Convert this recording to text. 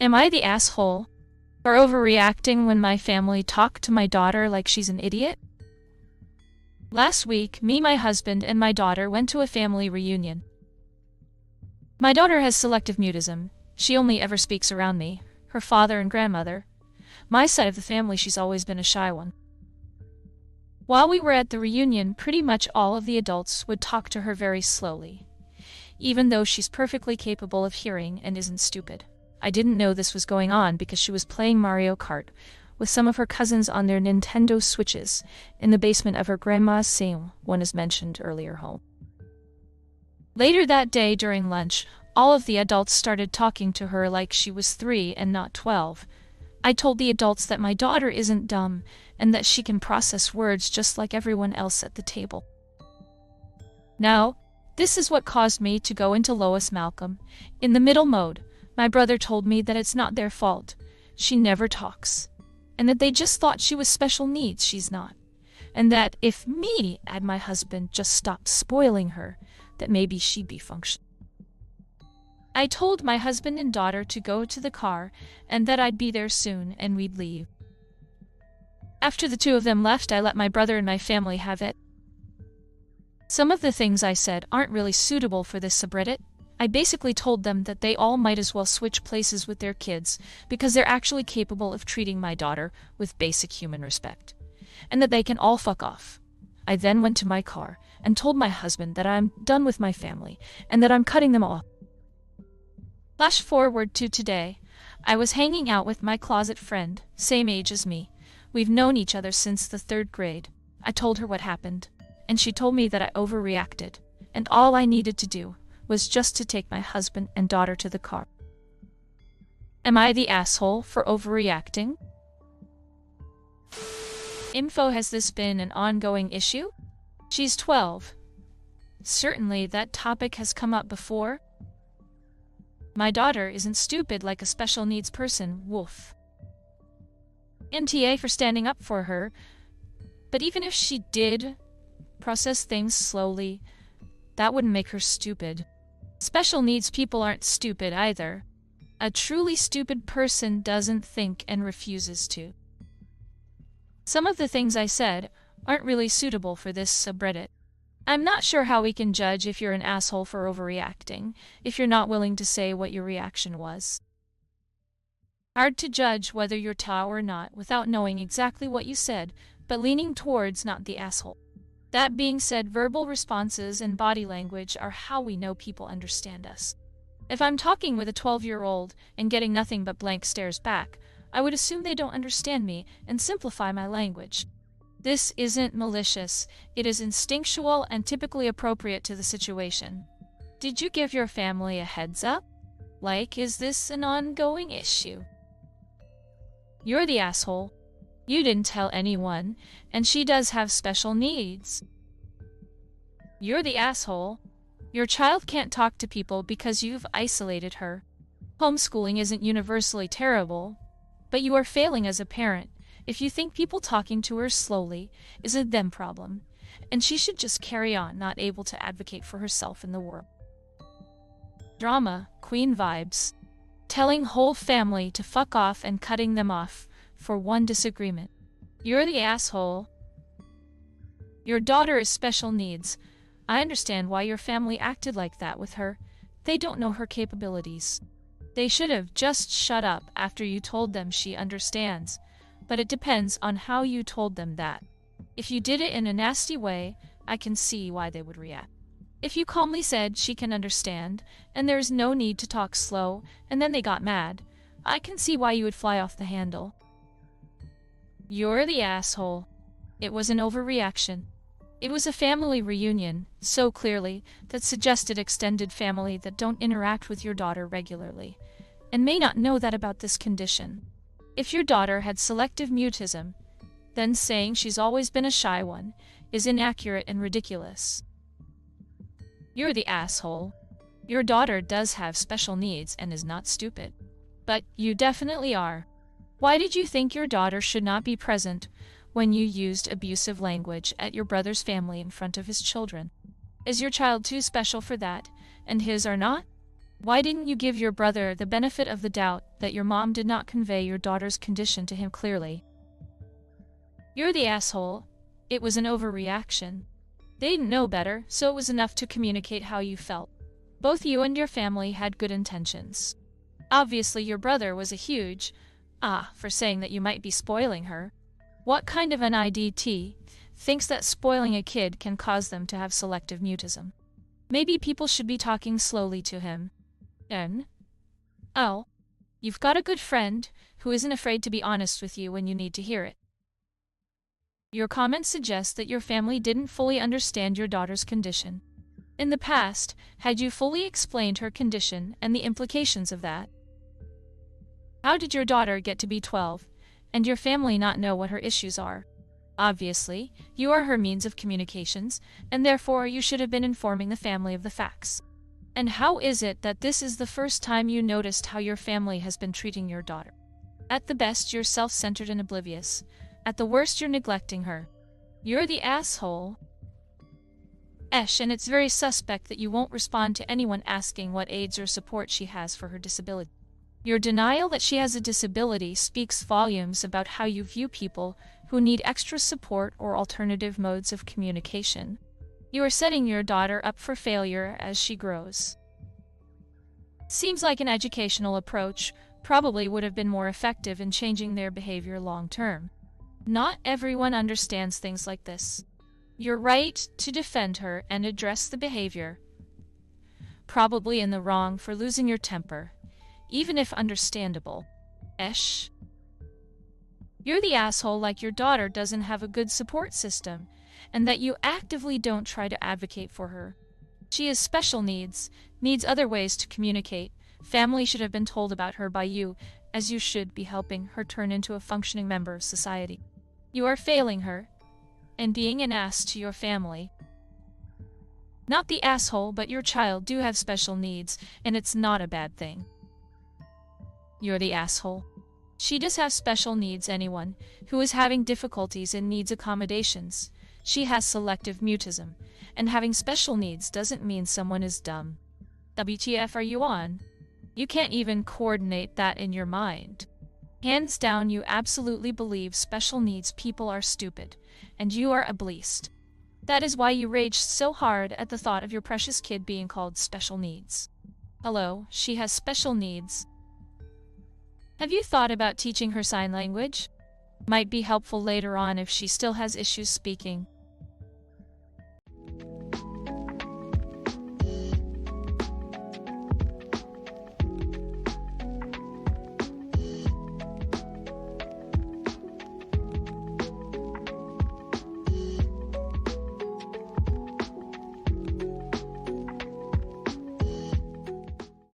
Am I the asshole for overreacting when my family talk to my daughter like she's an idiot? Last week, me, my husband, and my daughter went to a family reunion. My daughter has selective mutism. She only ever speaks around me, her father and grandmother. My side of the family, she's always been a shy one. While we were at the reunion, pretty much all of the adults would talk to her very slowly, even though she's perfectly capable of hearing and isn't stupid. I didn't know this was going on because she was playing Mario Kart with some of her cousins on their Nintendo Switches in the basement of her grandma's same one as mentioned earlier home. Later that day during lunch, all of the adults started talking to her like she was 3 and not 12. I told the adults that my daughter isn't dumb and that she can process words just like everyone else at the table. Now, this is what caused me to go into Lois Malcolm in the middle mode. My brother told me that it's not their fault. She never talks. And that they just thought she was special needs. She's not. And that if me and my husband just stopped spoiling her, that maybe she'd be functional. I told my husband and daughter to go to the car and that I'd be there soon and we'd leave. After the two of them left, I let my brother and my family have it. Some of the things I said aren't really suitable for this subreddit. I basically told them that they all might as well switch places with their kids because they're actually capable of treating my daughter with basic human respect, and that they can all fuck off. I then went to my car and told my husband that I'm done with my family and that I'm cutting them off. Flash forward to today. I was hanging out with my closet friend, same age as me. We've known each other since the 3rd grade. I told her what happened, and she told me that I overreacted, and all I needed to do was just to take my husband and daughter to the car. Am I the asshole for overreacting? Has this been an ongoing issue? She's 12. Certainly that topic has come up before. My daughter isn't stupid like a special needs person, woof. MTA for standing up for her, but even if she did process things slowly, that wouldn't make her stupid. Special needs people aren't stupid either. A truly stupid person doesn't think and refuses to. Some of the things I said aren't really suitable for this subreddit. I'm not sure how we can judge if you're an asshole for overreacting, if you're not willing to say what your reaction was. Hard to judge whether you're tau or not without knowing exactly what you said, but leaning towards not the asshole. That being said, verbal responses and body language are how we know people understand us. If I'm talking with a 12-year-old and getting nothing but blank stares back, I would assume they don't understand me and simplify my language. This isn't malicious, it is instinctual and typically appropriate to the situation. Did you give your family a heads up? Like, is this an ongoing issue? You're the asshole. You didn't tell anyone, and she does have special needs. You're the asshole. Your child can't talk to people because you've isolated her. Homeschooling isn't universally terrible, but you are failing as a parent if you think people talking to her slowly is a them problem, and she should just carry on not able to advocate for herself in the world. Drama, queen vibes. Telling whole family to fuck off and cutting them off for one disagreement. You're the asshole. Your daughter is special needs. I understand why your family acted like that with her. They don't know her capabilities. They should have just shut up after you told them she understands, but it depends on how you told them that. If you did it in a nasty way, I can see why they would react. If you calmly said she can understand, and there's no need to talk slow, and then they got mad, I can see why you would fly off the handle. You're the asshole. It was an overreaction. It was a family reunion, so clearly, that suggested extended family that don't interact with your daughter regularly, and may not know that about this condition. If your daughter had selective mutism, then saying she's always been a shy one is inaccurate and ridiculous. You're the asshole. Your daughter does have special needs and is not stupid. But you definitely are. Why did you think your daughter should not be present when you used abusive language at your brother's family in front of his children? Is your child too special for that, and his are not? Why didn't you give your brother the benefit of the doubt that your mom did not convey your daughter's condition to him clearly? You're the asshole. It was an overreaction. They didn't know better, so it was enough to communicate how you felt. Both you and your family had good intentions. Obviously, your brother was a huge for saying that you might be spoiling her. What kind of an IDT thinks that spoiling a kid can cause them to have selective mutism? Maybe people should be talking slowly to him. Oh, you've got a good friend who isn't afraid to be honest with you when you need to hear it. Your comments suggest that your family didn't fully understand your daughter's condition. In the past, had you fully explained her condition and the implications of that? How did your daughter get to be 12, and your family not know what her issues are? Obviously, you are her means of communications, and therefore you should have been informing the family of the facts. And how is it that this is the first time you noticed how your family has been treating your daughter? At the best, you're self-centered and oblivious. At the worst, you're neglecting her. You're the asshole. And it's very suspect that you won't respond to anyone asking what aids or support she has for her disability. Your denial that she has a disability speaks volumes about how you view people who need extra support or alternative modes of communication. You are setting your daughter up for failure as she grows. Seems like an educational approach probably would have been more effective in changing their behavior long term. Not everyone understands things like this. You're right to defend her and address the behavior. Probably in the wrong for losing your temper, even if understandable. You're the asshole like your daughter doesn't have a good support system, and that you actively don't try to advocate for her. She has special needs other ways to communicate. Family should have been told about her by you, as you should be helping her turn into a functioning member of society. You are failing her, and being an ass to your family. Not the asshole, but your child do have special needs, and it's not a bad thing. You're the asshole. She does have special needs. Anyone who is having difficulties and needs accommodations. She has selective mutism, and having special needs doesn't mean someone is dumb. WTF are you on? You can't even coordinate that in your mind. Hands down, you absolutely believe special needs people are stupid, and you are ableist. That is why you raged so hard at the thought of your precious kid being called special needs. Hello, she has special needs. Have you thought about teaching her sign language? Might be helpful later on if she still has issues speaking.